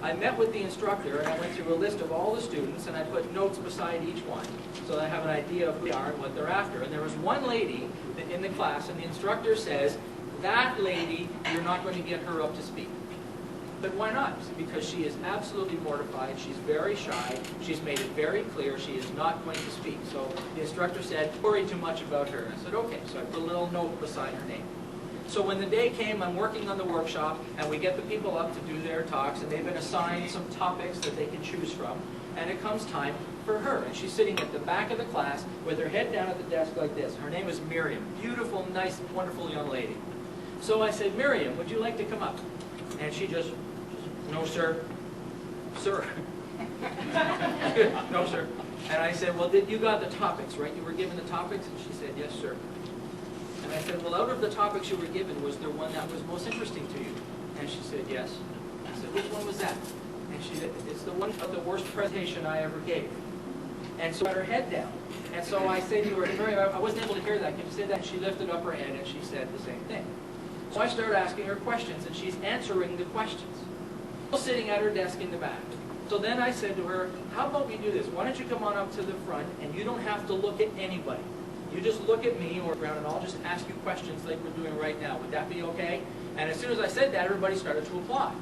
I met with the instructor and I went through a list of all the students and I put notes beside each one so that I have an idea of who they are and what they're after. And there was one lady in the class and the instructor says, that lady, you're not going to get her up to speak. But why not? Because she is absolutely mortified, she's very shy, she's made it very clear she is not going to speak. So the instructor said, worry too much about her. And I said, okay, so I put a little note beside her name. So when the day came, I'm working on the workshop, and we get the people up to do their talks, and they've been assigned some topics that they can choose from. And it comes time for her, and she's sitting at the back of the class with her head down at the desk like this. Her name is Miriam. Beautiful, nice, wonderful young lady. So I said, Miriam, would you like to come up? And she just no, sir. Sir. No, sir. And I said, well, you got the topics, right? You were given the topics? And she said, yes, sir. And I said, well, out of the topics you were given, was there one that was most interesting to you? And she said, yes. I said, which one was that? And she said, it's the one of the worst presentation I ever gave. And so I got her head down. And so I said to her, Miriam, I wasn't able to hear that. Can you say that? And she lifted up her head and she said the same thing. So I started asking her questions, and she's answering the questions, sitting at her desk in the back. So then I said to her, how about we do this? Why don't you come on up to the front, and you don't have to look at anybody. You just look at me or around, and I'll just ask you questions like we're doing right now. Would that be okay? And as soon as I said that, everybody started to applaud.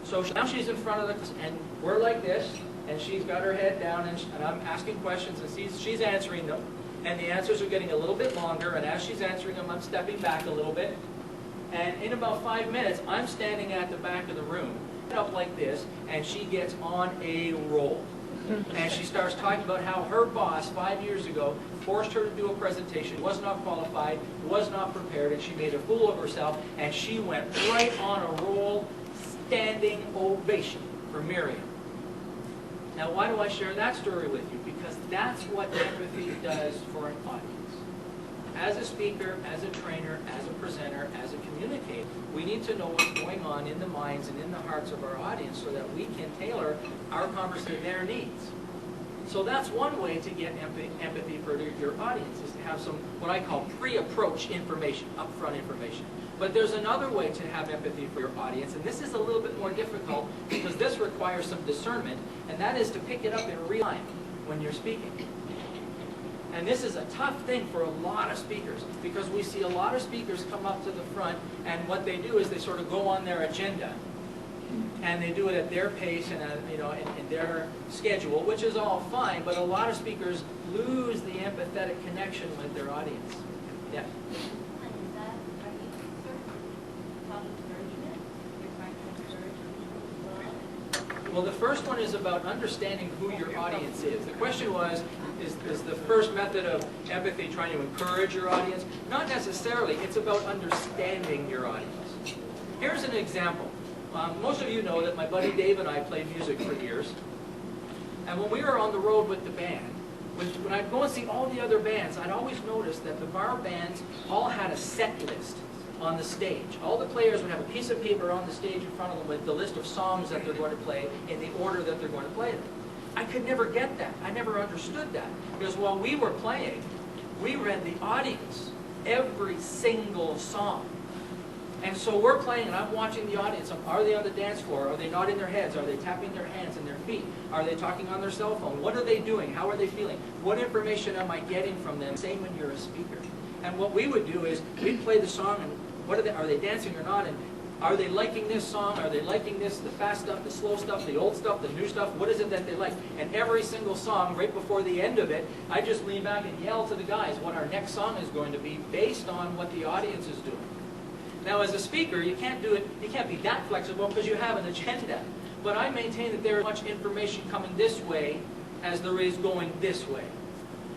So now she's in front of the class, and we're like this, and she's got her head down, and I'm asking questions, and she's answering them. And the answers are getting a little bit longer, and as she's answering them, I'm stepping back a little bit. And in about 5 minutes, I'm standing at the back of the room, up like this, and she gets on a roll. And she starts talking about how her boss 5 years ago forced her to do a presentation, was not qualified, was not prepared, and she made a fool of herself, and she went right on a roll, standing ovation for Miriam. Now, why do I share that story with you? Because that's what empathy does for an audience. As a speaker, as a trainer, as a presenter, as a communicator, we need to know what's going on in the minds and in the hearts of our audience so that we can tailor our conversation to their needs. So that's one way to get empathy for your audience, is to have some, what I call pre-approach information, upfront information. But there's another way to have empathy for your audience, and this is a little bit more difficult because this requires some discernment, and that is to pick it up in real time when you're speaking. And this is a tough thing for a lot of speakers, because we see a lot of speakers come up to the front, and what they do is they sort of go on their agenda, and they do it at their pace and in their schedule, which is all fine. But a lot of speakers lose the empathetic connection with their audience. Yeah. Well, the first one is about understanding who your audience is. The question was, is the first method of empathy trying to encourage your audience? Not necessarily. It's about understanding your audience. Here's an example. Most of you know that my buddy Dave and I played music for years. And when we were on the road with the band, when I'd go and see all the other bands, I'd always notice that the bar bands all had a set list on the stage. All the players would have a piece of paper on the stage in front of them with the list of songs that they're going to play in the order that they're going to play them. I could never get that. I never understood that. Because while we were playing, we read the audience every single song. And so we're playing, and I'm watching the audience. Are they on the dance floor? Are they nodding their heads? Are they tapping their hands and their feet? Are they talking on their cell phone? What are they doing? How are they feeling? What information am I getting from them? Same when you're a speaker. And what we would do is we'd play the song, and what are they dancing or not? And are they liking this song? Are they liking this, the fast stuff, the slow stuff, the old stuff, the new stuff? What is it that they like? And every single song, right before the end of it, I just lean back and yell to the guys what our next song is going to be based on what the audience is doing. Now, as a speaker, you can't do it, you can't be that flexible because you have an agenda. But I maintain that there is much information coming this way as there is going this way.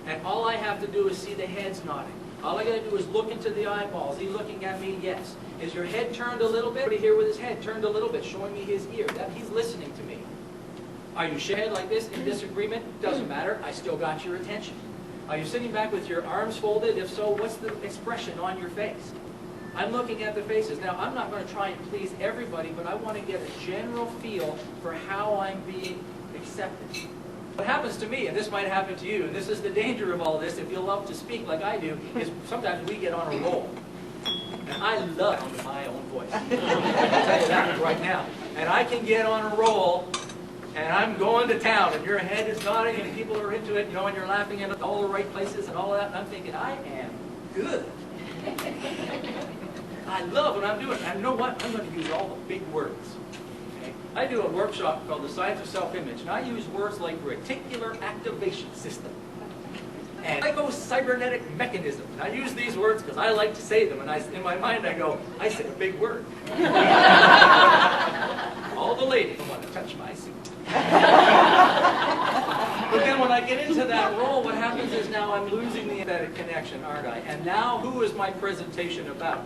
And all I have to do is see the heads nodding. All I got to do is look into the eyeballs. He's looking at me, yes. Is your head turned a little bit? Everybody here with his head turned a little bit, showing me his ear. That he's listening to me. Are you shaking your head like this in disagreement? Doesn't matter. I still got your attention. Are you sitting back with your arms folded? If so, what's the expression on your face? I'm looking at the faces. Now, I'm not going to try and please everybody, but I want to get a general feel for how I'm being accepted. What happens to me, and this might happen to you, and this is the danger of all this, if you love to speak like I do, is sometimes we get on a roll. And I love my own voice. I'll tell you that right now. and I can get on a roll, and I'm going to town, and your head is nodding, and people are into it, you know, and you're laughing at all the right places and all of that, and I'm thinking, I am good. I love what I'm doing. And you know what? I'm going to use all the big words. Okay? I do a workshop called The Science of Self-Image, and I use words like reticular activation system and psycho-cybernetic mechanism. And I use these words because I like to say them, and in my mind I go, I said a big word. All the ladies want to touch my suit. But then when I get into that role, what happens is now I'm losing the empathetic connection, aren't I? And now who is my presentation about?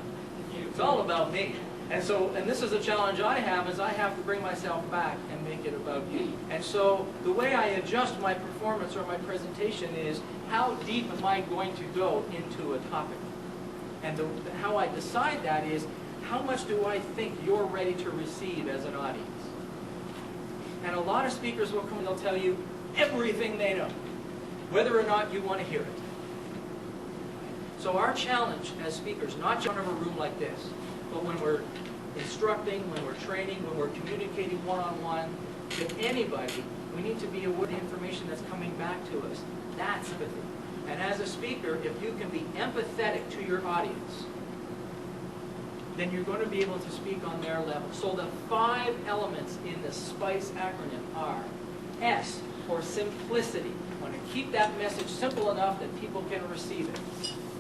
It's all about me. And this is a challenge I have, is I have to bring myself back and make it about you. And so the way I adjust my performance or my presentation is, how deep am I going to go into a topic? And how I decide that is, how much do I think you're ready to receive as an audience? And a lot of speakers will come and they'll tell you everything they know, whether or not you want to hear it. So our challenge as speakers, not just in a room like this, but when we're instructing, when we're training, when we're communicating one-on-one with anybody, we need to be aware of the information that's coming back to us. That's empathy. And as a speaker, if you can be empathetic to your audience, then you're going to be able to speak on their level. So the 5 elements in the SPICE acronym are: S for simplicity. I want to keep that message simple enough that people can receive it.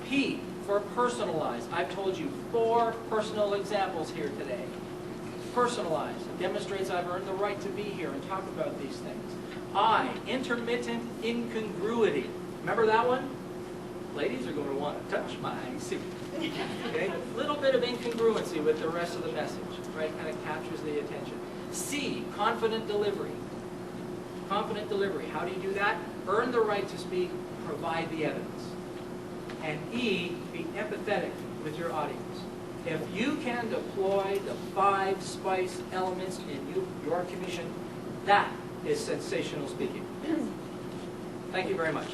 P for personalize. I've told you 4 personal examples here today. Personalize. It demonstrates I've earned the right to be here and talk about these things. I, intermittent incongruity. Remember that one? Ladies are going to want to touch my suit. Okay? A little bit of incongruency with the rest of the message, right? Kind of captures the attention. C, confident delivery. Confident delivery. How do you do that? Earn the right to speak, provide the evidence. And E, be empathetic with your audience. If you can deploy the 5 SPICE elements in your commission, that is sensational speaking. Thank you very much.